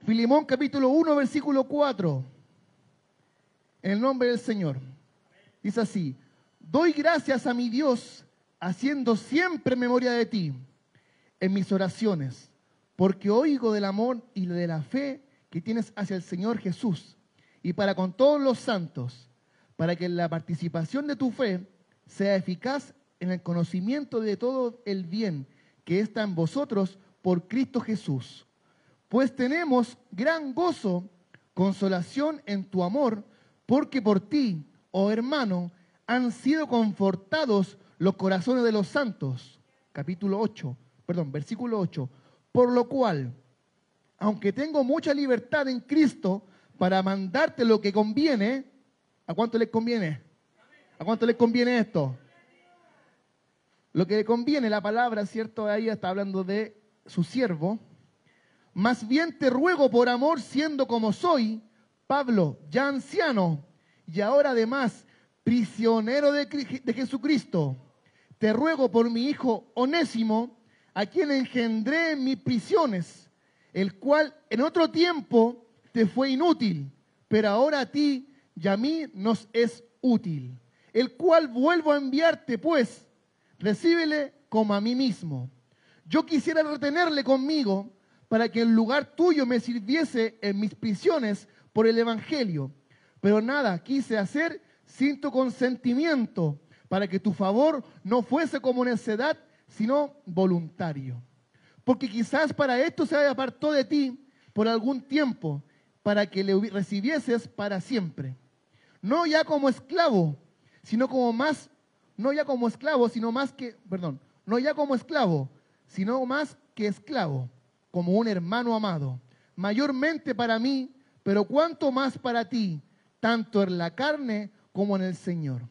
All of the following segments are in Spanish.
Filemón capítulo 1, versículo 4. En el nombre del Señor. Dice así: doy gracias a mi Dios, haciendo siempre memoria de ti en mis oraciones, porque oigo del amor y de la fe que tienes hacia el Señor Jesús, y para con todos los santos, para que la participación de tu fe sea eficaz en el conocimiento de todo el bien que está en vosotros por Cristo Jesús. Pues tenemos gran gozo, consolación en tu amor, porque por ti, oh hermano, han sido confortados los corazones de los santos. Versículo 8. Por lo cual, aunque tengo mucha libertad en Cristo para mandarte lo que conviene, ¿a cuánto les conviene? ¿A cuánto les conviene esto? Lo que le conviene, la palabra, ¿cierto? Ahí está hablando de su siervo. Más bien te ruego por amor, siendo como soy, Pablo, ya anciano, y ahora además prisionero de Jesucristo, te ruego por mi hijo Onésimo, a quien engendré en mis prisiones, el cual en otro tiempo te fue inútil, pero ahora a ti y a mí nos es útil, el cual vuelvo a enviarte, pues, recíbele como a mí mismo. Yo quisiera retenerle conmigo, para que en lugar tuyo me sirviese en mis prisiones por el Evangelio. Pero nada quise hacer sin tu consentimiento, para que tu favor no fuese como necedad, sino voluntario. Porque quizás para esto se apartó de ti por algún tiempo, para que le recibieses para siempre. No ya como esclavo, sino más que esclavo, como un hermano amado, mayormente para mí, pero cuanto más para ti, tanto en la carne como en el Señor.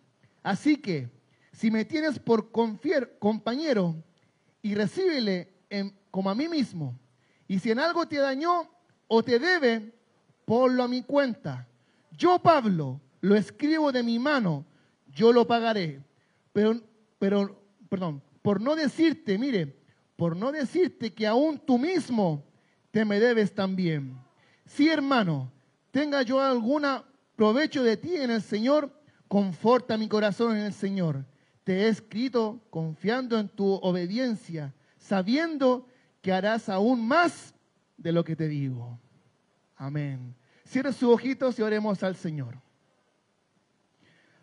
Así que, si me tienes por compañero, y recíbele como a mí mismo, y si en algo te dañó o te debe, ponlo a mi cuenta. Yo, Pablo, lo escribo de mi mano, yo lo pagaré. Por no decirte que aún tú mismo te me debes también. Sí, hermano, tenga yo algún provecho de ti en el Señor, conforta mi corazón en el Señor. Te he escrito confiando en tu obediencia, sabiendo que harás aún más de lo que te digo. Amén. Cierre sus ojitos y oremos al Señor.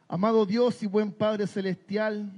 Amado Dios y buen Padre Celestial,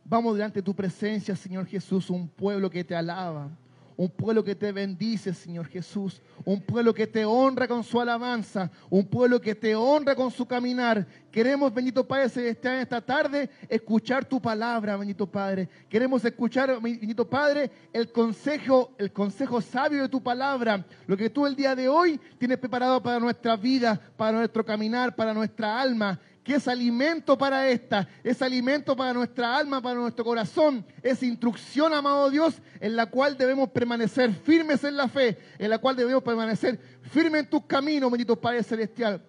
vamos delante de tu presencia, Señor Jesús, un pueblo que te alaba, un pueblo que te bendice, Señor Jesús, un pueblo que te honra con su alabanza, un pueblo que te honra con su caminar. Queremos, bendito Padre Celestial, en esta tarde escuchar tu palabra, bendito Padre. Queremos escuchar, bendito Padre, el consejo sabio de tu palabra, lo que tú el día de hoy tienes preparado para nuestra vida, para nuestro caminar, para nuestra alma. Que es alimento para es alimento para nuestra alma, para nuestro corazón, es instrucción, amado Dios, en la cual debemos permanecer firmes en la fe, en la cual debemos permanecer firmes en tus caminos, bendito Padre Celestial.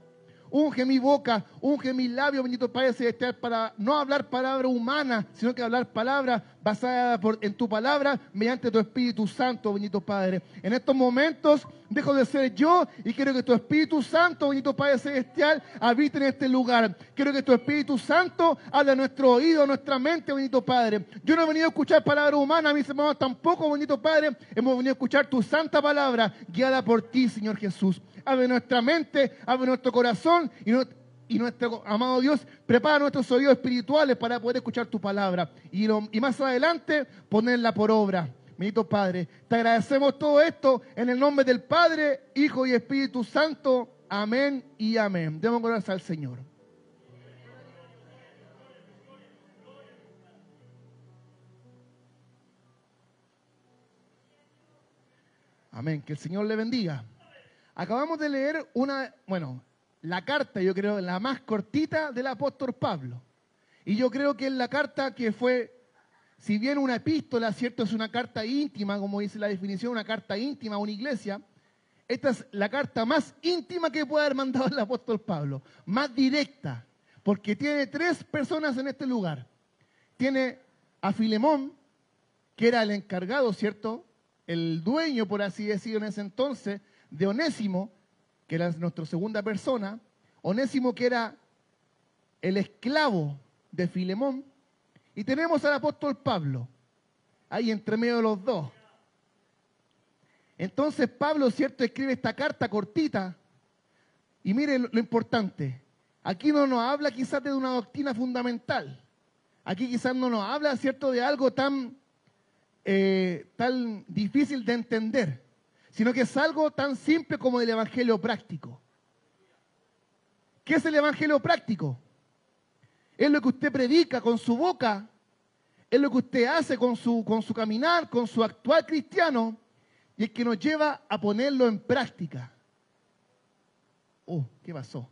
Unge mi boca, unge mis labios, bendito Padre Celestial, para no hablar palabra humana, sino que hablar palabra basada en tu palabra, mediante tu Espíritu Santo, bendito Padre. En estos momentos dejo de ser yo y quiero que tu Espíritu Santo, bendito Padre Celestial, habite en este lugar. Quiero que tu Espíritu Santo hable a nuestro oído, a nuestra mente, bendito Padre. Yo no he venido a escuchar palabra humana, mis hermanos tampoco, bendito Padre. Hemos venido a escuchar tu santa palabra, guiada por ti, Señor Jesús. Abre nuestra mente, abre nuestro corazón y nuestro amado Dios, prepara nuestros oídos espirituales para poder escuchar tu palabra y más adelante ponerla por obra. Bendito Padre, te agradecemos todo esto en el nombre del Padre, Hijo y Espíritu Santo. Amén y amén. Demos gracias al Señor. Amén. Que el Señor le bendiga. Acabamos de leer la carta, yo creo, la más cortita del apóstol Pablo. Y yo creo que es la carta que fue, si bien una epístola, ¿cierto? Es una carta íntima, como dice la definición, una carta íntima a una iglesia. Esta es la carta más íntima que puede haber mandado el apóstol Pablo, más directa, porque tiene 3 personas en este lugar. Tiene a Filemón, que era el encargado, ¿cierto? el dueño, por así decirlo, en ese entonces, de Onésimo, que era nuestra segunda persona, Onésimo que era el esclavo de Filemón, y tenemos al apóstol Pablo, ahí entre medio de los dos. Entonces Pablo, ¿cierto?, escribe esta carta cortita, y mire lo importante, aquí no nos habla quizás de una doctrina fundamental, aquí quizás no nos habla, ¿cierto?, de algo tan difícil de entender, sino que es algo tan simple como el evangelio práctico. ¿Qué es el evangelio práctico? Es lo que usted predica con su boca, es lo que usted hace con su caminar, con su actuar cristiano, y es que nos lleva a ponerlo en práctica. Oh, ¿qué pasó?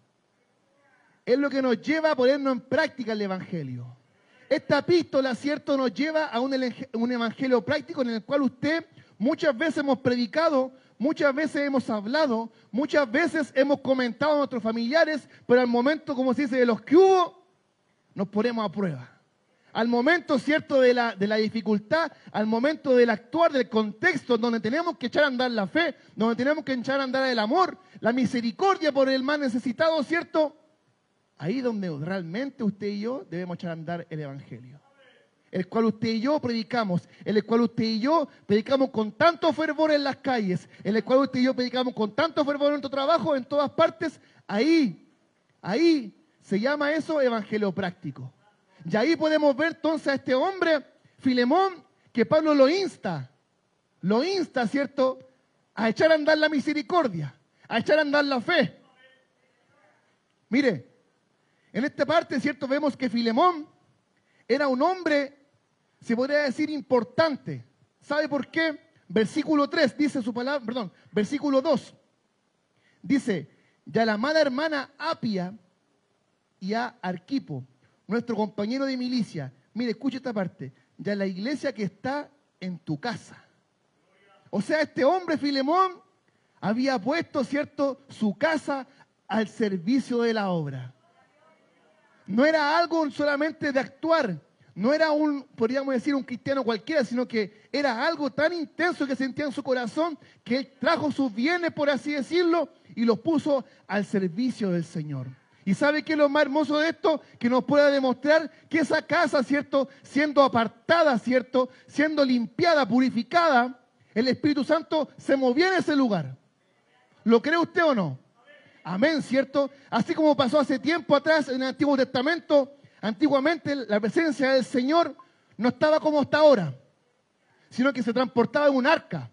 Es lo que nos lleva a ponernos en práctica el evangelio. Esta epístola, ¿cierto?, nos lleva a un evangelio práctico en el cual usted muchas veces hemos predicado, muchas veces hemos hablado, muchas veces hemos comentado a nuestros familiares, pero al momento, como se dice, de los que hubo, nos ponemos a prueba. Al momento, ¿cierto?, de la dificultad, al momento del actuar, del contexto, donde tenemos que echar a andar la fe, donde tenemos que echar a andar el amor, la misericordia por el más necesitado, ¿cierto?, ahí donde realmente usted y yo debemos echar a andar el evangelio. El cual usted y yo predicamos, el cual usted y yo predicamos con tanto fervor en las calles, el cual usted y yo predicamos con tanto fervor en nuestro trabajo, en todas partes, ahí se llama eso evangelio práctico. Y ahí podemos ver entonces a este hombre, Filemón, que Pablo lo insta, ¿cierto?, a echar a andar la misericordia, a echar a andar la fe. Mire, en esta parte, ¿cierto?, vemos que Filemón era un hombre, se podría decir, importante. ¿Sabe por qué? Versículo 3 dice su palabra, perdón, versículo 2. Dice, y a la amada hermana Apia y a Arquipo, nuestro compañero de milicia. Mire, escucha esta parte. Y a la iglesia que está en tu casa. O sea, este hombre, Filemón, había puesto, ¿cierto?, su casa al servicio de la obra. No era algo solamente de actuar, no era podríamos decir, un cristiano cualquiera, sino que era algo tan intenso que sentía en su corazón que él trajo sus bienes, por así decirlo, y los puso al servicio del Señor. ¿Y sabe qué es lo más hermoso de esto? Que nos pueda demostrar que esa casa, ¿cierto?, siendo apartada, ¿cierto?, siendo limpiada, purificada, el Espíritu Santo se movía en ese lugar. ¿Lo cree usted o no? Amén, ¿cierto? Así como pasó hace tiempo atrás en el Antiguo Testamento, antiguamente la presencia del Señor no estaba como está ahora, sino que se transportaba en un arca,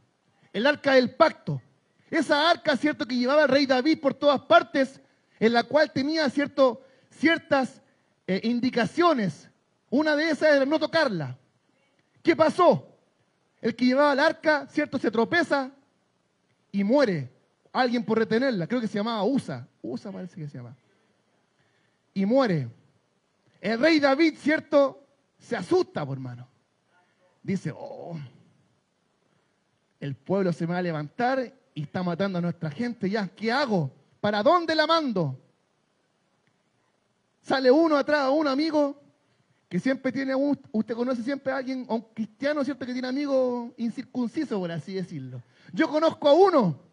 el arca del pacto. Esa arca, ¿cierto?, que llevaba el rey David por todas partes, en la cual tenía, ¿cierto?, ciertas indicaciones. Una de esas era no tocarla. ¿Qué pasó? El que llevaba el arca, ¿cierto?, se tropeza y muere. Alguien por retenerla, creo que se llamaba Usa parece que se llama, y muere. El rey David, ¿cierto?, se asusta, por hermano. Dice, el pueblo se me va a levantar y está matando a nuestra gente ya. ¿Qué hago? ¿Para dónde la mando? Sale uno atrás, a un amigo que siempre tiene, usted conoce siempre a alguien, a un cristiano, ¿cierto?, que tiene amigos incircuncisos, por así decirlo. Yo conozco a uno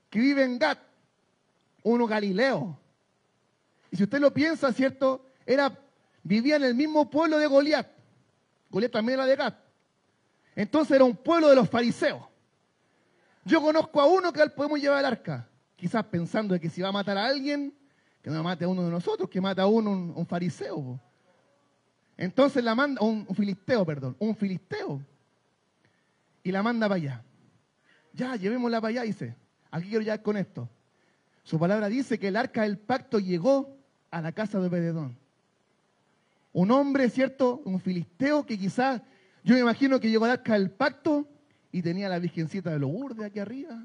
que vive en Gat, uno galileo. Y si usted lo piensa, ¿cierto?, vivía en el mismo pueblo de Goliat. Goliat también era de Gat. Entonces era un pueblo de los fariseos. Yo conozco a uno que al podemos llevar al arca, quizás pensando de que si va a matar a alguien, que no mate a uno de nosotros, que mata a uno un fariseo. Entonces la manda, un filisteo. Y la manda para allá. Ya, llevémosla para allá, dice. Aquí quiero llegar con esto. Su palabra dice que el arca del pacto llegó a la casa de Obed-edom. Un hombre, ¿cierto?, un filisteo que quizás, yo me imagino que llegó al arca del pacto y tenía la virgencita de Lourdes aquí arriba.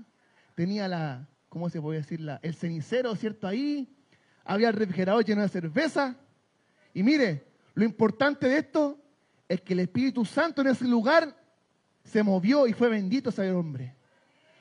Tenía ¿cómo se puede decir? El cenicero, ¿cierto?, ahí. Había el refrigerador lleno de cerveza. Y mire, lo importante de esto es que el Espíritu Santo en ese lugar se movió y fue bendito ese hombre.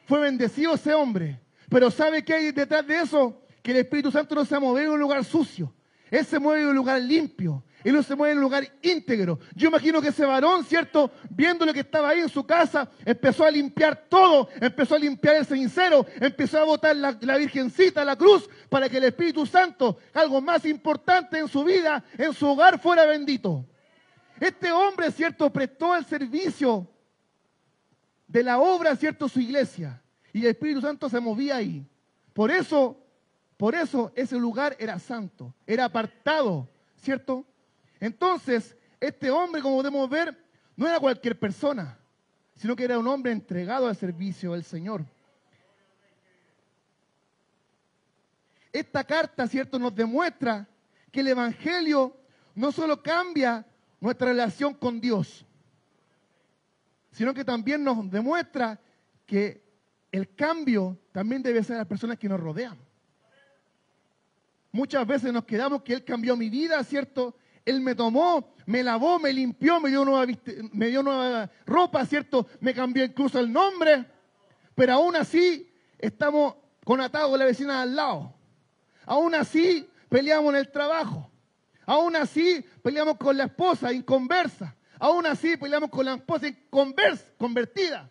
Fue bendecido ese hombre. Pero ¿sabe qué hay detrás de eso? Que el Espíritu Santo no se mueve en un lugar sucio. Él se mueve en un lugar limpio. Él no se mueve en un lugar íntegro. Yo imagino que ese varón, ¿cierto? Viendo lo que estaba ahí en su casa, empezó a limpiar todo, empezó a limpiar el cenicero, empezó a botar la virgencita a la cruz para que el Espíritu Santo, algo más importante en su vida, en su hogar, fuera bendito. Este hombre, ¿cierto? Prestó el servicio de la obra, ¿cierto? Su iglesia. Y el Espíritu Santo se movía ahí. Por eso ese lugar era santo, era apartado, ¿cierto? Entonces, este hombre, como podemos ver, no era cualquier persona, sino que era un hombre entregado al servicio del Señor. Esta carta, ¿cierto?, nos demuestra que el Evangelio no solo cambia nuestra relación con Dios, sino que también nos demuestra que el cambio también debe ser a las personas que nos rodean. Muchas veces nos quedamos que Él cambió mi vida, ¿cierto? Él me tomó, me lavó, me limpió, me dio nueva ropa, ¿cierto? Me cambió incluso el nombre. Pero aún así estamos con atado con la vecina al lado. Aún así peleamos en el trabajo. Aún así peleamos con la esposa inconversa. Aún así peleamos con la esposa convertida.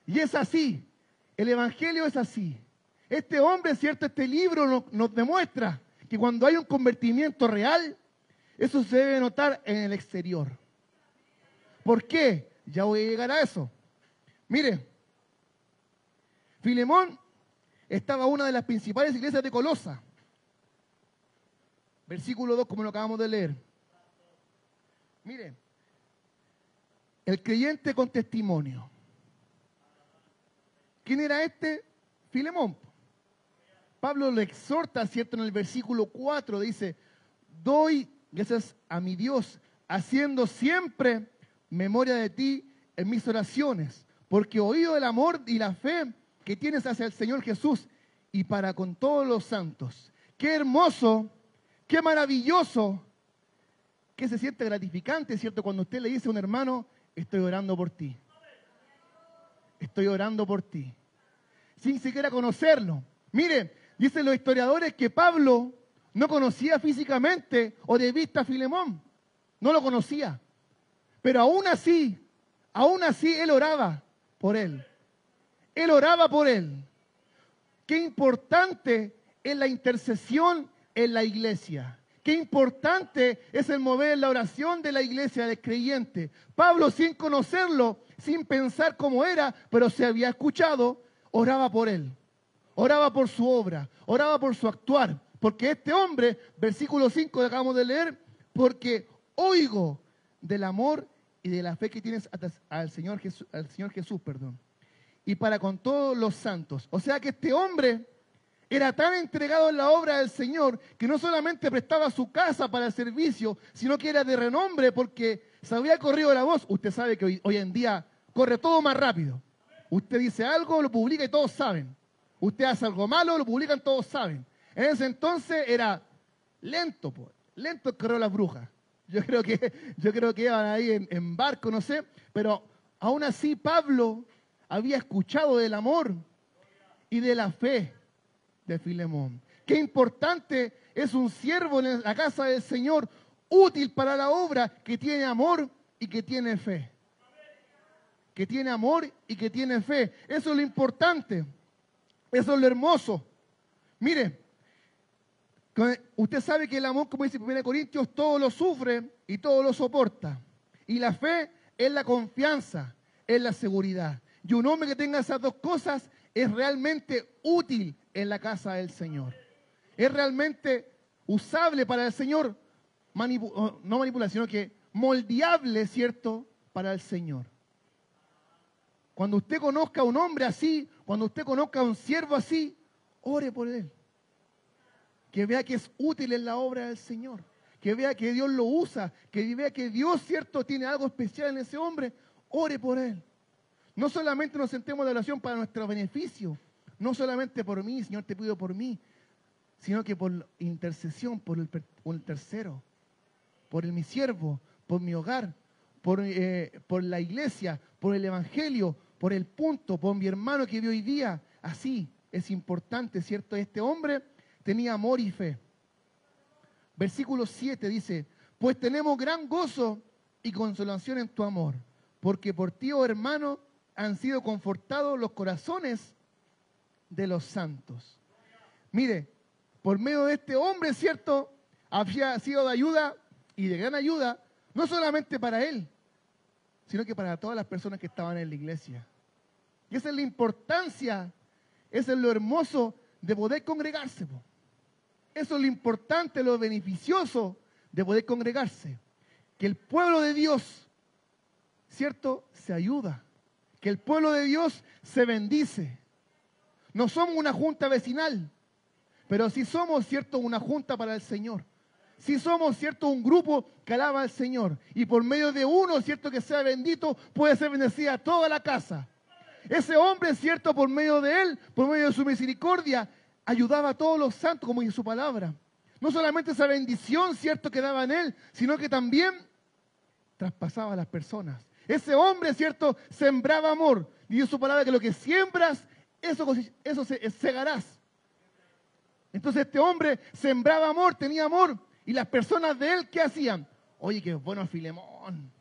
Y es así. El Evangelio es así. Este hombre, ¿cierto? Este libro nos demuestra que cuando hay un convertimiento real, eso se debe notar en el exterior. ¿Por qué? Ya voy a llegar a eso. Mire, Filemón estaba en una de las principales iglesias de Colosa. Versículo 2, como lo acabamos de leer. Mire, el creyente con testimonio. ¿Quién era este? Filemón. Pablo lo exhorta, ¿cierto? En el versículo 4 dice, doy gracias a mi Dios, haciendo siempre memoria de ti en mis oraciones, porque he oído el amor y la fe que tienes hacia el Señor Jesús y para con todos los santos. Qué hermoso, qué maravilloso, que se siente gratificante, ¿cierto? Cuando usted le dice a un hermano, estoy orando por ti. Estoy orando por ti. Sin siquiera conocerlo. Mire, dicen los historiadores que Pablo no conocía físicamente o de vista a Filemón. No lo conocía. Pero aún así él oraba por él. Él oraba por él. Qué importante es la intercesión en la iglesia. Qué importante es el mover en la oración de la iglesia del creyente. Pablo, sin conocerlo, sin pensar cómo era, pero se había escuchado, oraba por él. Oraba por su obra, oraba por su actuar. Porque este hombre, versículo 5 que acabamos de leer, porque oigo del amor y de la fe que tienes al Señor Jesús, y para con todos los santos. O sea que este hombre era tan entregado en la obra del Señor que no solamente prestaba su casa para el servicio, sino que era de renombre porque se había corrido la voz. Usted sabe que hoy en día corre todo más rápido. Usted dice algo, lo publica y todos saben. Usted hace algo malo, lo publican, todos saben. En ese entonces era lento el correo de las brujas. Yo creo que iban ahí en barco, no sé, pero aún así Pablo había escuchado del amor y de la fe de Filemón. Qué importante es un siervo en la casa del Señor, útil para la obra, que tiene amor y que tiene fe. Que tiene amor y que tiene fe. Eso es lo importante. Eso es lo hermoso. Mire, usted sabe que el amor, como dice 1 Corintios, todo lo sufre y todo lo soporta. Y la fe es la confianza, es la seguridad. Y un hombre que tenga esas dos cosas es realmente útil en la casa del Señor. Es realmente usable para el Señor, no manipulable, sino que moldeable, ¿cierto?, para el Señor. Cuando usted conozca a un hombre así, cuando usted conozca a un siervo así, ore por él. Que vea que es útil en la obra del Señor. Que vea que Dios lo usa. Que vea que Dios, ¿cierto?, tiene algo especial en ese hombre. Ore por él. No solamente nos sentemos de oración para nuestro beneficio. No solamente por mí, Señor, te pido por mí. Sino que por intercesión, por el tercero. Por mi siervo, por mi hogar. Por la iglesia, por el evangelio, por el punto, por mi hermano que vive hoy día. Así es importante, ¿cierto? Este hombre tenía amor y fe. Versículo 7 dice, pues tenemos gran gozo y consolación en tu amor, porque por ti, oh hermano, han sido confortados los corazones de los santos. Mire, por medio de este hombre, ¿cierto?, había sido de ayuda y de gran ayuda, no solamente para él, sino que para todas las personas que estaban en la iglesia. Y esa es la importancia, eso es lo hermoso de poder congregarse. Eso es lo importante, lo beneficioso de poder congregarse. Que el pueblo de Dios, ¿cierto?, se ayuda. Que el pueblo de Dios se bendice. No somos una junta vecinal, pero sí somos, ¿cierto?, una junta para el Señor. Sí somos, ¿cierto?, un grupo que alaba al Señor. Y por medio de uno, ¿cierto?, que sea bendito, puede ser bendecida toda la casa. Ese hombre, ¿cierto?, por medio de él, por medio de su misericordia, ayudaba a todos los santos, como dice su palabra. No solamente esa bendición, ¿cierto?, que daba en él, sino que también traspasaba a las personas. Ese hombre, ¿cierto?, sembraba amor. Dice su palabra que lo que siembras, eso segarás. Entonces este hombre sembraba amor, tenía amor. Y las personas de él, ¿qué hacían? Oye, qué bueno Filemón.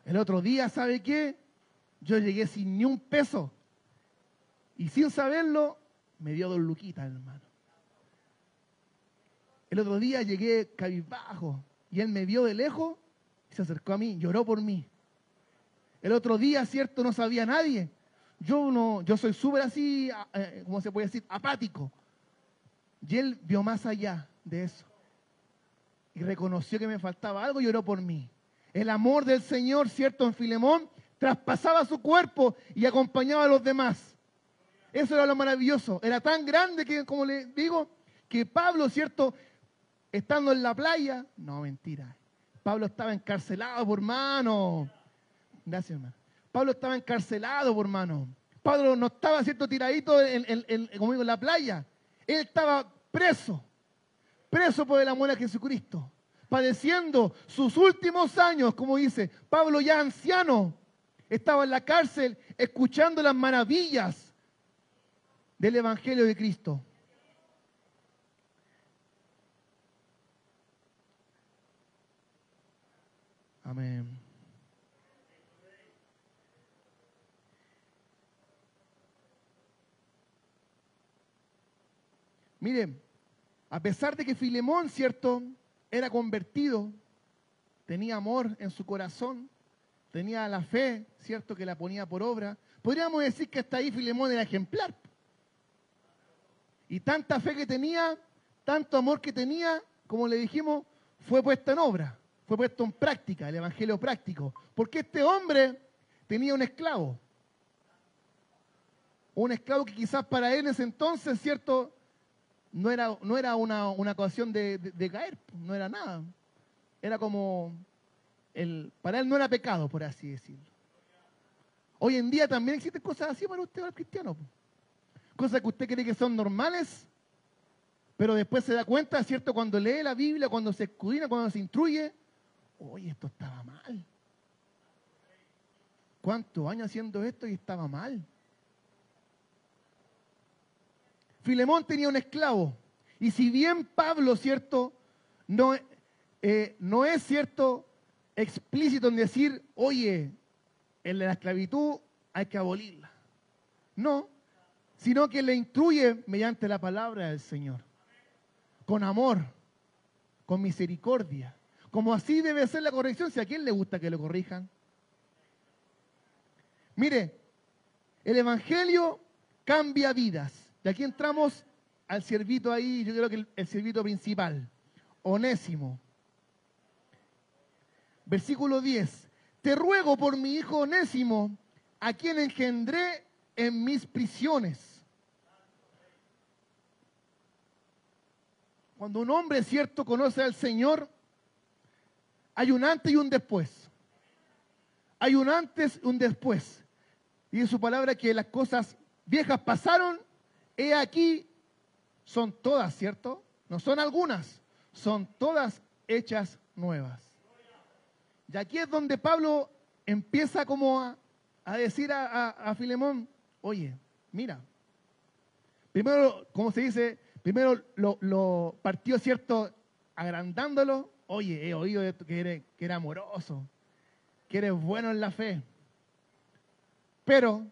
El otro día, ¿sabe qué? Yo llegué sin ni un peso. Y sin saberlo, me dio 2 luquitas, hermano. El otro día llegué cabizbajo. Y él me vio de lejos y se acercó a mí, lloró por mí. El otro día, ¿cierto?, no sabía nadie. Yo soy súper así, ¿cómo se puede decir? Apático. Y él vio más allá de eso. Y reconoció que me faltaba algo y lloró por mí. El amor del Señor, ¿cierto?, en Filemón, traspasaba su cuerpo y acompañaba a los demás. Eso era lo maravilloso. Era tan grande que, como le digo, que Pablo, ¿cierto?, estando en la playa, no, mentira. Pablo estaba encarcelado, por hermano. Gracias, hermano. Pablo estaba encarcelado, por hermano. Pablo no estaba, ¿cierto?, tiradito como digo, en la playa. Él estaba preso por el amor a Jesucristo, padeciendo sus últimos años, como dice, Pablo ya anciano, estaba en la cárcel escuchando las maravillas del Evangelio de Cristo. Amén. Miren, a pesar de que Filemón, ¿cierto?, era convertido, tenía amor en su corazón, tenía la fe, ¿cierto?, que la ponía por obra, podríamos decir que hasta ahí Filemón era ejemplar. Y tanta fe que tenía, tanto amor que tenía, como le dijimos, fue puesto en obra, fue puesto en práctica, el evangelio práctico. Porque este hombre tenía un esclavo que quizás para él en ese entonces, ¿cierto?, no era una ocasión de caer, no era nada. Era como, para él no era pecado, por así decirlo. Hoy en día también existen cosas así para usted, al cristiano. Cosas que usted cree que son normales, pero después se da cuenta, ¿cierto?, cuando lee la Biblia, cuando se escudriña, cuando se instruye, oye, esto estaba mal. ¿Cuántos años haciendo esto y estaba mal? Filemón tenía un esclavo. Y si bien Pablo, ¿cierto?, no es, ¿cierto?, explícito en decir, oye, en la esclavitud hay que abolirla. No, sino que le instruye mediante la palabra del Señor. Con amor, con misericordia. Como así debe ser la corrección, si a quién le gusta que lo corrijan. Mire, el Evangelio cambia vidas. De aquí entramos al siervito ahí, yo creo que el siervito principal, Onésimo. Versículo 10. Te ruego por mi hijo Onésimo, a quien engendré en mis prisiones. Cuando un hombre, cierto, conoce al Señor, hay un antes y un después. Hay un antes y un después. Dice su palabra que las cosas viejas pasaron, he aquí, son todas, ¿cierto? No son algunas, son todas hechas nuevas. Y aquí es donde Pablo empieza como a decir a Filemón, oye, mira, primero, como se dice, primero lo partió, ¿cierto?, agrandándolo, oye, he oído que eres amoroso, que eres bueno en la fe. Pero,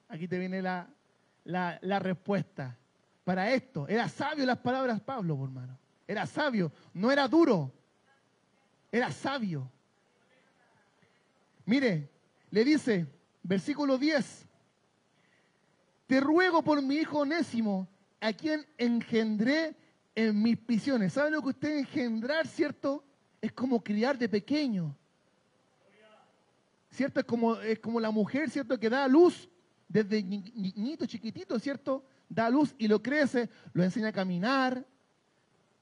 aquí te viene la respuesta. Para esto, era sabio las palabras de Pablo, hermano. Era sabio, no era duro, era sabio. Mire, le dice, versículo 10, te ruego por mi hijo Onésimo, a quien engendré en mis prisiones. ¿Saben lo que usted engendrar, cierto? Es como criar de pequeño. ¿Cierto? Es como la mujer, ¿cierto? Que da a luz desde niñito, chiquitito, ¿cierto? Da a luz y lo crece, lo enseña a caminar,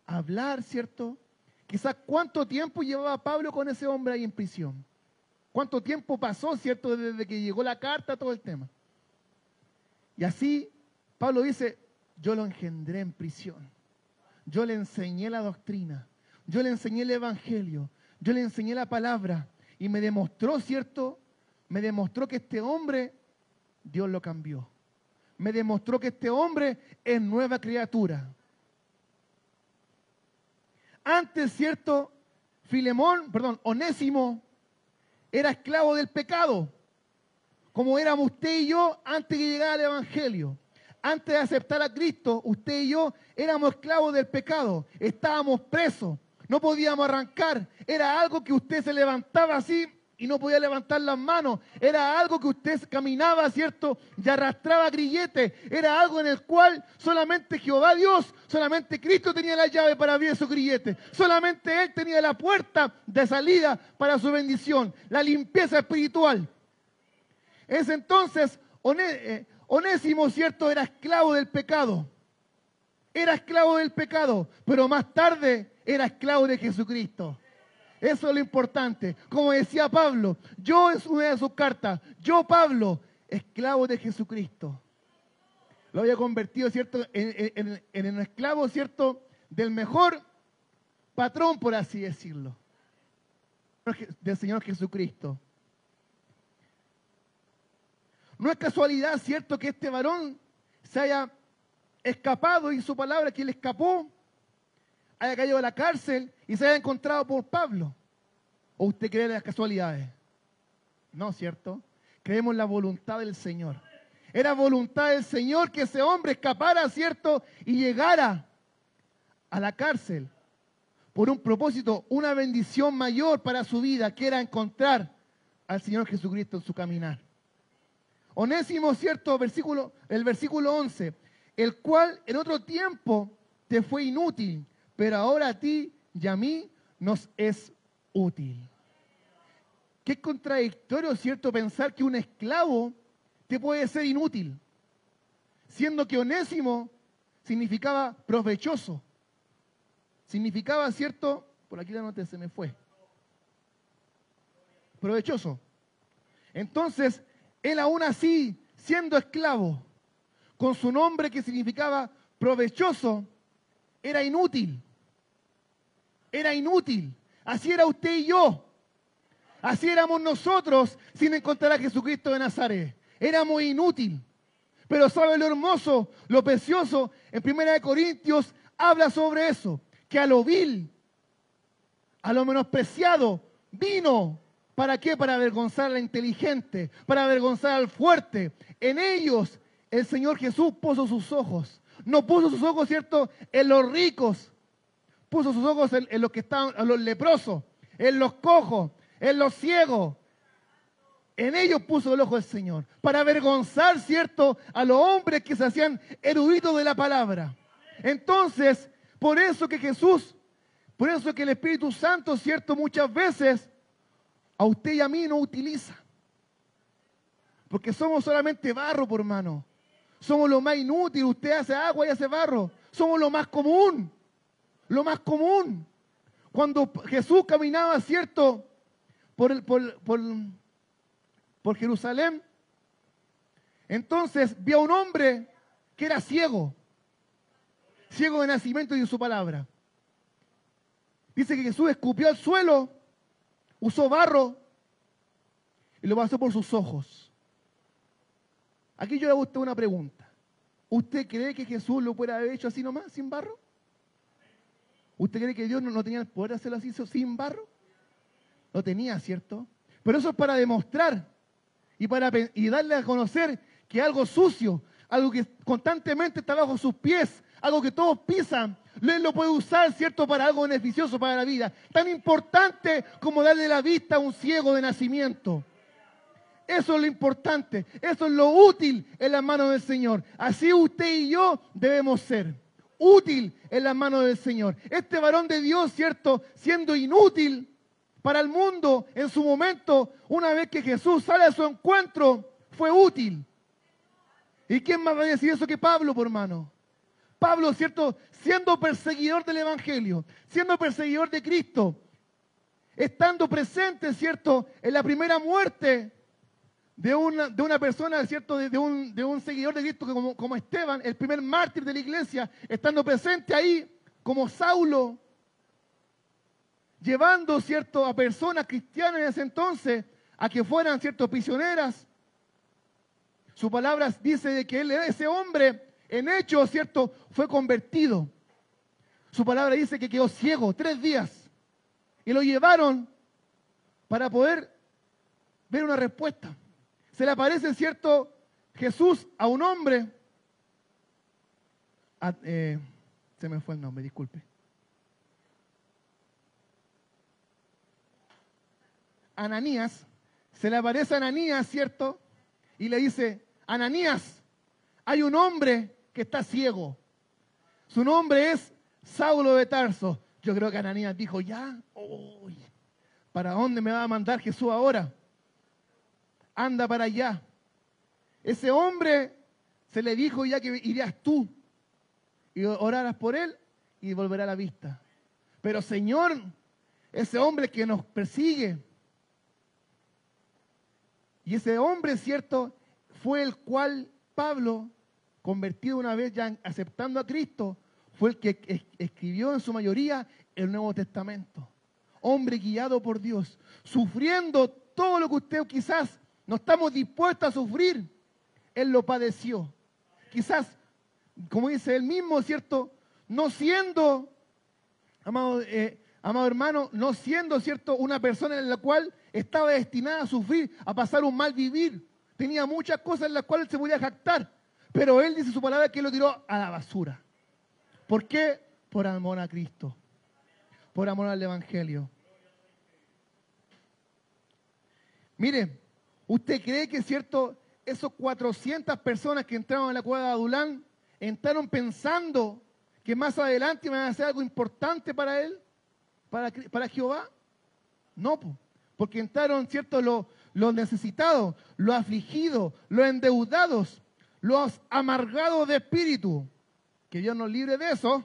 a hablar, ¿cierto? Quizás cuánto tiempo llevaba Pablo con ese hombre ahí en prisión. ¿Cuánto tiempo pasó, cierto? Desde que llegó la carta, todo el tema. Y así Pablo dice, yo lo engendré en prisión. Yo le enseñé la doctrina. Yo le enseñé el evangelio. Yo le enseñé la palabra. Y me demostró, ¿cierto? Me demostró que este hombre, Dios lo cambió. Me demostró que este hombre es nueva criatura. Antes, ¿cierto? Onésimo era esclavo del pecado. Como éramos usted y yo antes que llegara el evangelio. Antes de aceptar a Cristo, usted y yo éramos esclavos del pecado. Estábamos presos. No podíamos arrancar. Era algo que usted se levantaba así y no podía levantar las manos. Era algo que usted caminaba, ¿cierto? Y arrastraba grilletes. Era algo en el cual solamente Jehová Dios, solamente Cristo tenía la llave para abrir esos grilletes. Solamente Él tenía la puerta de salida para su bendición. La limpieza espiritual. Es entonces, Onésimo, ¿cierto? Era esclavo del pecado. Era esclavo del pecado, pero más tarde era esclavo de Jesucristo. Eso es lo importante. Como decía Pablo, yo en una de sus cartas, yo Pablo, esclavo de Jesucristo. Lo había convertido, ¿cierto? En un esclavo, ¿cierto? Del mejor patrón, por así decirlo. Del Señor Jesucristo. No es casualidad, ¿cierto? Que este varón se haya escapado y su palabra que él escapó, haya caído a la cárcel y se haya encontrado por Pablo. ¿O usted cree en las casualidades? No, ¿cierto? Creemos en la voluntad del Señor. Era voluntad del Señor que ese hombre escapara, ¿cierto? Y llegara a la cárcel por un propósito, una bendición mayor para su vida, que era encontrar al Señor Jesucristo en su caminar. Onésimo, ¿cierto? El versículo 11. El cual en otro tiempo te fue inútil, pero ahora a ti y a mí nos es útil. Qué contradictorio, ¿cierto? Pensar que un esclavo te puede ser inútil, siendo que Onésimo significaba provechoso. Significaba, ¿cierto? Por aquí la nota se me fue. Provechoso. Entonces, él aún así, siendo esclavo, con su nombre que significaba provechoso, era inútil. Era inútil. Así era usted y yo. Así éramos nosotros sin encontrar a Jesucristo de Nazaret. Éramos inútiles. Pero ¿sabe lo hermoso, lo precioso? En 1 Corintios habla sobre eso. Que a lo vil, a lo menospreciado, vino. ¿Para qué? Para avergonzar al inteligente, para avergonzar al fuerte. En ellos el Señor Jesús puso sus ojos. No puso sus ojos, ¿cierto?, en los ricos. Puso sus ojos en los que estaban, en los leprosos, en los cojos, en los ciegos. En ellos puso el ojo del Señor. Para avergonzar, ¿cierto?, a los hombres que se hacían eruditos de la palabra. Entonces, por eso que el Espíritu Santo, ¿cierto?, muchas veces a usted y a mí no utiliza. Porque somos solamente barro, por hermano. Somos lo más inútil. Usted hace agua y hace barro. Somos lo más común. Lo más común. Cuando Jesús caminaba, ¿cierto?, por Jerusalén, entonces vio a un hombre que era ciego. Ciego de nacimiento y de su palabra. Dice que Jesús escupió al suelo, usó barro y lo pasó por sus ojos. Aquí yo le hago a usted una pregunta. ¿Usted cree que Jesús lo puede haber hecho así nomás, sin barro? ¿Usted cree que Dios no tenía el poder de hacerlo así sin barro? Lo tenía, ¿cierto? Pero eso es para demostrar y darle a conocer que algo sucio, algo que constantemente está bajo sus pies, algo que todos pisan, Él lo puede usar, ¿cierto?, para algo beneficioso para la vida. Tan importante como darle la vista a un ciego de nacimiento. Eso es lo importante, eso es lo útil en las manos del Señor. Así usted y yo debemos ser, útil en las manos del Señor. Este varón de Dios, ¿cierto?, siendo inútil para el mundo en su momento, una vez que Jesús sale a su encuentro, fue útil. ¿Y quién más va a decir eso que Pablo, por hermano? Pablo, ¿cierto?, siendo perseguidor del Evangelio, siendo perseguidor de Cristo, estando presente, ¿cierto?, en la primera muerte de una persona, ¿cierto?, de un seguidor de Cristo como Esteban, el primer mártir de la iglesia, estando presente ahí como Saulo, llevando, ¿cierto?, a personas cristianas en ese entonces a que fueran, ¿cierto?, prisioneras. Su palabra dice de que ese hombre, en hecho, ¿cierto?, fue convertido. Su palabra dice que quedó ciego 3 días y lo llevaron para poder ver una respuesta. Se le aparece, ¿cierto?, Jesús a un hombre. Se me fue el nombre, disculpe. Ananías, se le aparece a Ananías, ¿cierto? Y le dice, Ananías, hay un hombre que está ciego. Su nombre es Saulo de Tarso. Yo creo que Ananías dijo, ya, ¿para dónde me va a mandar Jesús ahora? Anda para allá. Ese hombre se le dijo ya que irías tú y orarás por él y volverá a la vista. Pero Señor, ese hombre que nos persigue, y ese hombre, ¿cierto?, fue el cual Pablo, convertido una vez ya aceptando a Cristo, fue el que escribió en su mayoría el Nuevo Testamento. Hombre guiado por Dios, sufriendo todo lo que usted quizás no estamos dispuestos a sufrir, Él lo padeció. Quizás, como dice él mismo, ¿cierto?, no siendo, amado hermano, no siendo, ¿cierto?, una persona en la cual estaba destinada a sufrir, a pasar un mal vivir. Tenía muchas cosas en las cuales se podía jactar, pero él dice su palabra que lo tiró a la basura. ¿Por qué? Por amor a Cristo, por amor al Evangelio. Mire, ¿usted cree que, cierto, esos 400 personas que entraron a la cueva de Adulán entraron pensando que más adelante iban a hacer algo importante para él, para Jehová? No, porque entraron, ¿cierto?, los necesitados, los afligidos, los endeudados, los amargados de espíritu. Que Dios nos libre de eso.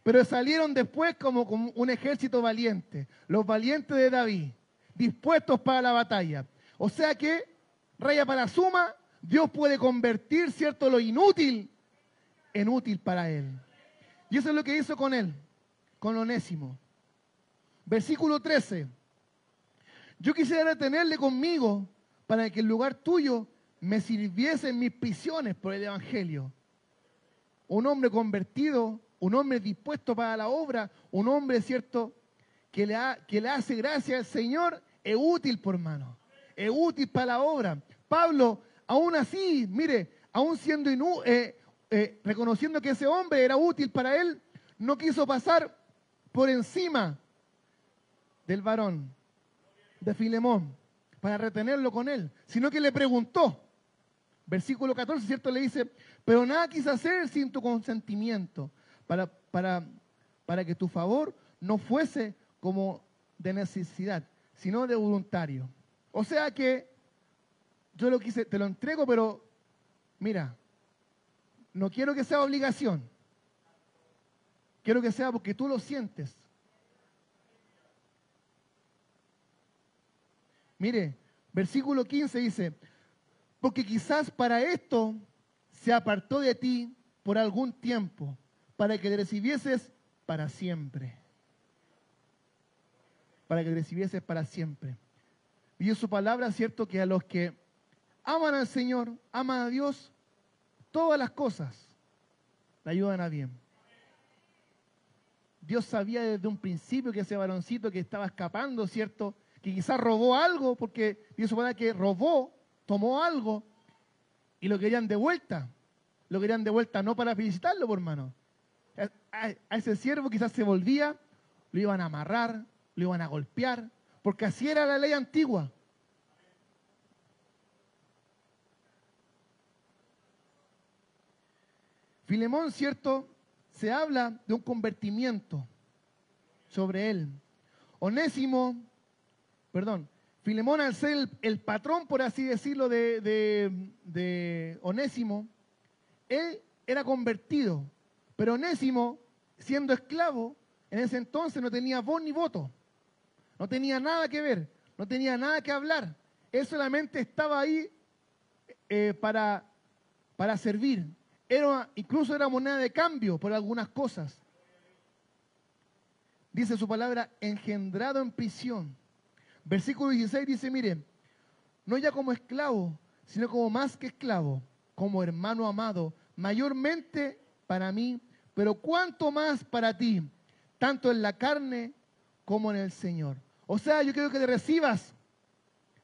Pero salieron después como un ejército valiente, los valientes de David, dispuestos para la batalla. O sea que, raya para la suma, Dios puede convertir, ¿cierto?, lo inútil en útil para él. Y eso es lo que hizo con él, con Onésimo. Versículo 13. Yo quisiera tenerle conmigo para que en lugar tuyo me sirviese en mis prisiones por el Evangelio. Un hombre convertido, un hombre dispuesto para la obra, un hombre, ¿cierto?, que le hace gracia al Señor, es útil, por hermano. Es útil para la obra. Pablo, aún así, mire, aún siendo reconociendo que ese hombre era útil para él, no quiso pasar por encima del varón, de Filemón, para retenerlo con él, sino que le preguntó. Versículo 14, ¿cierto? Le dice, pero nada quise hacer sin tu consentimiento, para que tu favor no fuese como de necesidad, sino de voluntario. O sea que yo lo quise, te lo entrego, pero mira, no quiero que sea obligación. Quiero que sea porque tú lo sientes. Mire, versículo 15 dice, porque quizás para esto se apartó de ti por algún tiempo, para que le recibieses para siempre. Para que le recibieses para siempre. Y en su palabra, cierto, que a los que aman al Señor, aman a Dios, todas las cosas le ayudan a bien. Dios sabía desde un principio que ese varoncito que estaba escapando, ¿cierto? Que quizás robó algo, porque Dios supone que robó, tomó algo, y lo querían de vuelta. Lo querían de vuelta no para felicitarlo, por hermano. A ese siervo quizás se volvía, lo iban a amarrar, lo iban a golpear, porque así era la ley antigua. Filemón, ¿cierto? Se habla de un convertimiento sobre él. Filemón, al ser el patrón, por así decirlo, de Onésimo, él era convertido. Pero Onésimo, siendo esclavo, en ese entonces no tenía voz ni voto. No tenía nada que ver, no tenía nada que hablar. Él solamente estaba ahí para servir. Incluso era moneda de cambio por algunas cosas. Dice su palabra, engendrado en prisión. Versículo 16 dice, mire, no ya como esclavo, sino como más que esclavo, como hermano amado, mayormente para mí, pero cuánto más para ti, tanto en la carne como en el Señor. O sea, yo quiero que te recibas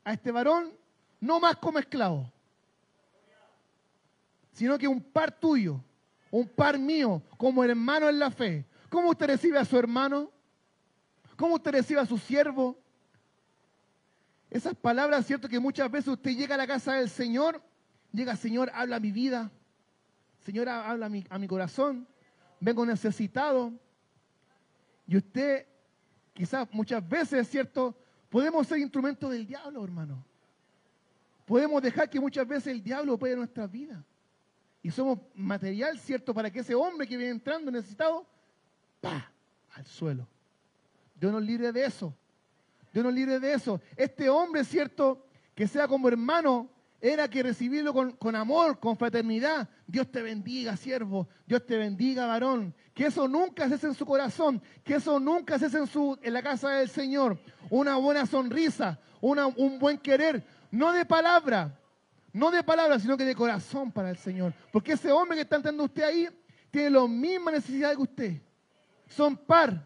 a este varón, no más como esclavo, sino que un par tuyo, un par mío, como hermano en la fe. ¿Cómo usted recibe a su hermano? ¿Cómo usted recibe a su siervo? Esas palabras, cierto que muchas veces usted llega a la casa del Señor, llega, Señor, habla a mi vida, Señor, habla a mi corazón, vengo necesitado. Y usted, quizás muchas veces, cierto, podemos ser instrumentos del diablo, hermano. Podemos dejar que muchas veces el diablo opere en nuestras vidas. Y somos material, cierto, para que ese hombre que viene entrando necesitado, ¡pah!, al suelo. Dios nos libre de eso. Dios nos libre de eso. Este hombre, cierto, que sea como hermano, era que recibirlo con amor, con fraternidad. Dios te bendiga, siervo. Dios te bendiga, varón. Que eso nunca cese en su corazón. Que eso nunca cese en la casa del Señor. Una buena sonrisa, un buen querer. No de palabra, sino que de corazón para el Señor. Porque ese hombre que está entrando usted ahí tiene las mismas necesidades que usted. Son par.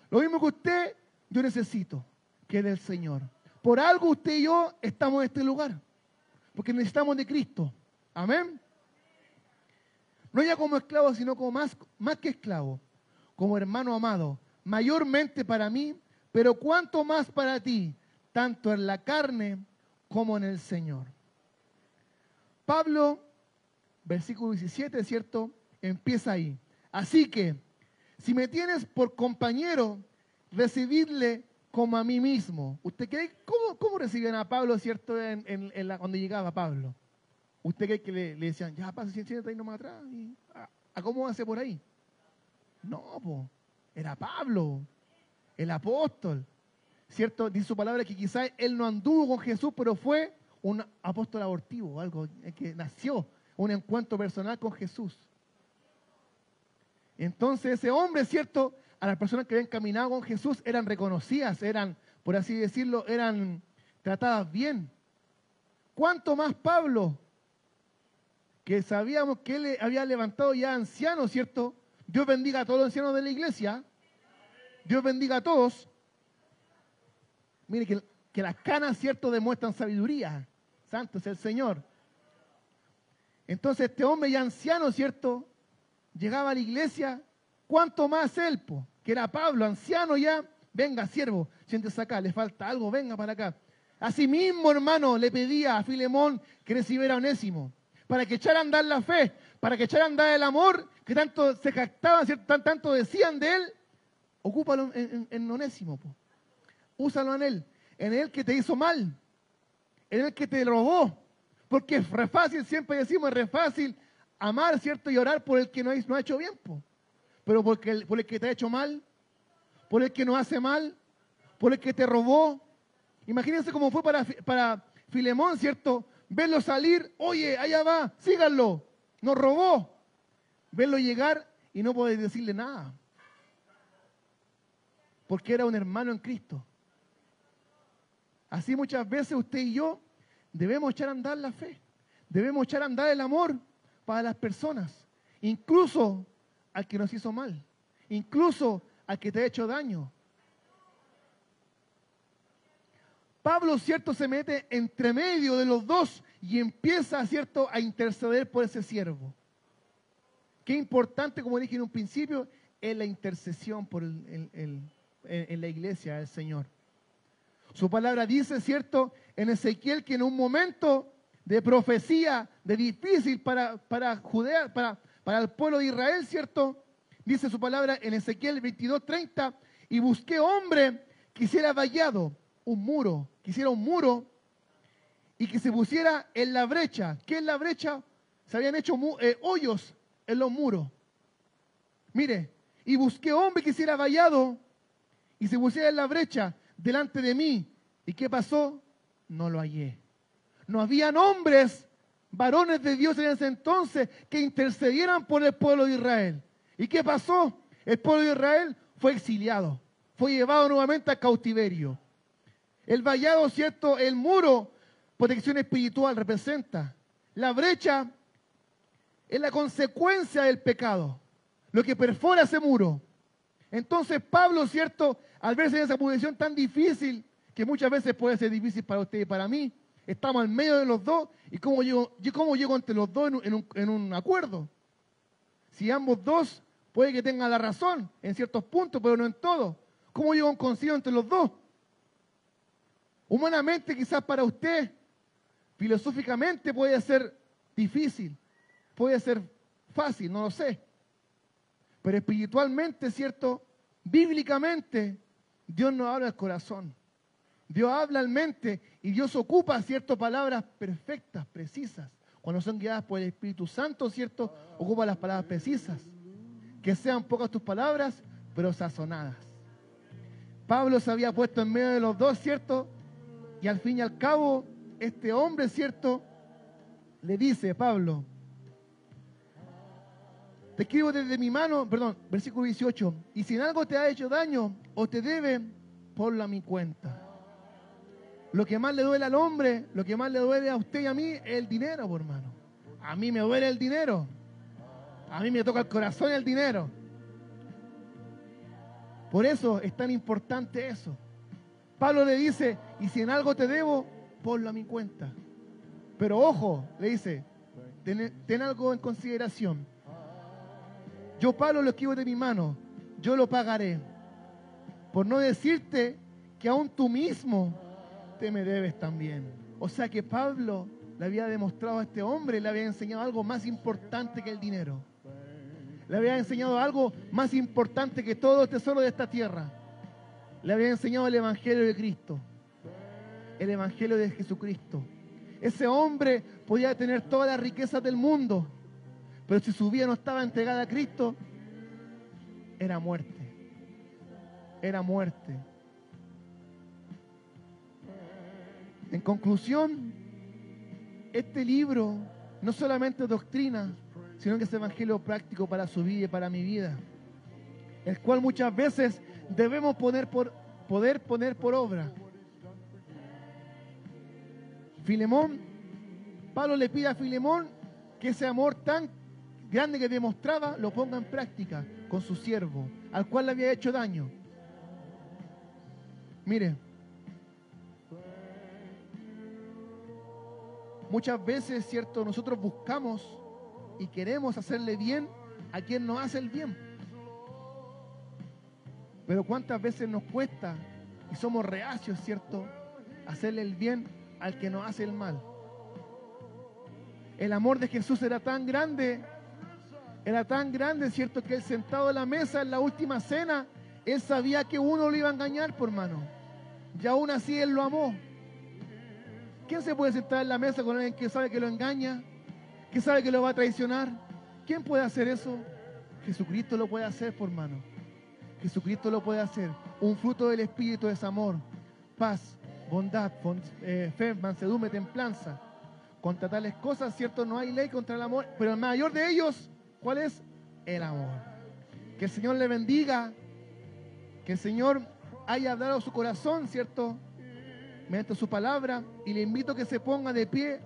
Lo mismo que usted, yo necesito, que del Señor. Por algo usted y yo estamos en este lugar. Porque necesitamos de Cristo. Amén. No ya como esclavo, sino como más que esclavo. Como hermano amado. Mayormente para mí, pero cuánto más para ti, tanto en la carne como en el Señor. Pablo, versículo 17, ¿cierto? Empieza ahí. Así que, si me tienes por compañero, recibidle como a mí mismo. ¿Usted cree cómo recibían a Pablo, cierto, cuando llegaba Pablo? ¿Usted cree que le decían, ya pasa, siéntate ahí nomás atrás? Acomódase por ahí. No, era Pablo, el apóstol, ¿cierto? Dice su palabra que quizás él no anduvo con Jesús, pero fue un apóstol abortivo, algo que nació, un encuentro personal con Jesús. Entonces ese hombre, ¿cierto?, a las personas que habían caminado con Jesús eran reconocidas, eran, por así decirlo, eran tratadas bien. ¿Cuánto más Pablo, que sabíamos que él había levantado ya ancianos, ¿cierto? Dios bendiga a todos los ancianos de la iglesia. Dios bendiga a todos. Mire que las canas, ¿cierto?, demuestran sabiduría. Santo es el Señor. Entonces este hombre ya anciano, ¿cierto?, llegaba a la iglesia. ¿Cuánto más él, que era Pablo, anciano ya? Venga, siervo, siéntese acá, le falta algo, venga para acá. Asimismo, hermano, le pedía a Filemón que recibiera a Onésimo, para que echara a andar la fe, para que echara a andar el amor, que tanto se jactaban, ¿cierto?, tanto decían de él. Ocúpalo en Onésimo, úsalo en él que te hizo mal, en él que te robó, porque es re fácil, siempre decimos, es re fácil amar, ¿cierto?, y orar por el que no ha hecho bien, pero por el que te ha hecho mal, por el que nos hace mal, por el que te robó. Imagínense cómo fue para Filemón, ¿cierto? Verlo salir, oye, allá va, síganlo, nos robó. Verlo llegar y no poder decirle nada. Porque era un hermano en Cristo. Así muchas veces usted y yo debemos echar a andar la fe. Debemos echar a andar el amor para las personas. Incluso al que nos hizo mal. Incluso al que te ha hecho daño. Pablo, ¿cierto?, se mete entre medio de los dos y empieza, ¿cierto?, a interceder por ese siervo. Qué importante, como dije en un principio, es la intercesión por en la iglesia del Señor. Su palabra dice, ¿cierto?, en Ezequiel, que en un momento de profecía, de difícil para Judea, para el pueblo de Israel, ¿cierto?, dice su palabra en Ezequiel 22:30, y busqué hombre que hiciera vallado un muro, que hiciera un muro y que se pusiera en la brecha. ¿Qué es la brecha? Se habían hecho hoyos en los muros. Mire, y busqué hombre que hiciera vallado y se pusiera en la brecha delante de mí. ¿Y qué pasó? No lo hallé. No habían hombres, varones de Dios en ese entonces, que intercedieran por el pueblo de Israel. ¿Y qué pasó? El pueblo de Israel fue exiliado, fue llevado nuevamente al cautiverio. El vallado, ¿cierto?, el muro, protección espiritual representa. La brecha es la consecuencia del pecado, lo que perfora ese muro. Entonces Pablo, ¿cierto?, al verse en esa posición tan difícil, que muchas veces puede ser difícil para usted y para mí, estamos en medio de los dos, y cómo llego entre los dos en un acuerdo. Si ambos dos puede que tengan la razón en ciertos puntos, pero no en todo. ¿Cómo llego a un concilio entre los dos? Humanamente, quizás para usted, filosóficamente puede ser difícil, puede ser fácil, no lo sé. Pero espiritualmente, ¿cierto?, bíblicamente, Dios nos habla al corazón. Dios habla al mente y Dios ocupa, ¿cierto?, palabras perfectas, precisas. Cuando son guiadas por el Espíritu Santo, ¿cierto?, ocupa las palabras precisas. Que sean pocas tus palabras, pero sazonadas. Pablo se había puesto en medio de los dos, ¿cierto?, y al fin y al cabo, este hombre, ¿cierto?, le dice, Pablo, te escribo desde mi mano, versículo 18, y si en algo te ha hecho daño o te debe, ponlo a mi cuenta. Lo que más le duele al hombre, lo que más le duele a usted y a mí es el dinero, hermano. A mí me duele el dinero. A mí me toca el corazón el dinero. Por eso es tan importante eso. Pablo le dice, y si en algo te debo, ponlo a mi cuenta. Pero ojo, le dice, ten algo en consideración. Yo, Pablo, lo escribo de mi mano, yo lo pagaré. Por no decirte que aún tú mismo te me debes también. O sea que Pablo le había demostrado a este hombre, le había enseñado algo más importante que el dinero. Le había enseñado algo más importante que todo el tesoro de esta tierra. Le había enseñado el Evangelio de Cristo. El Evangelio de Jesucristo. Ese hombre podía tener todas las riquezas del mundo, pero si su vida no estaba entregada a Cristo, era muerte. Era muerte. En conclusión, este libro no solamente es doctrina, sino que es evangelio práctico para su vida y para mi vida, el cual muchas veces debemos poder poner por obra. Filemón, Pablo le pide a Filemón que ese amor tan grande que demostraba lo ponga en práctica con su siervo, al cual le había hecho daño. Mire, muchas veces, ¿cierto?, nosotros buscamos y queremos hacerle bien a quien nos hace el bien. Pero cuántas veces nos cuesta y somos reacios, ¿cierto?, hacerle el bien al que nos hace el mal. El amor de Jesús era tan grande, ¿cierto?, que él sentado en la mesa en la última cena, él sabía que uno lo iba a engañar, por mano. Y aún así él lo amó. ¿Quién se puede sentar en la mesa con alguien que sabe que lo engaña? ¿Que sabe que lo va a traicionar? ¿Quién puede hacer eso? Jesucristo lo puede hacer, por mano. Jesucristo lo puede hacer. Un fruto del Espíritu es amor, paz, bondad, fe, mansedumbre, templanza. Contra tales cosas, ¿cierto?, no hay ley contra el amor, pero el mayor de ellos, ¿cuál es? El amor. Que el Señor le bendiga, que el Señor haya hablado a su corazón, ¿cierto?, mediante su palabra, y le invito a que se ponga de pie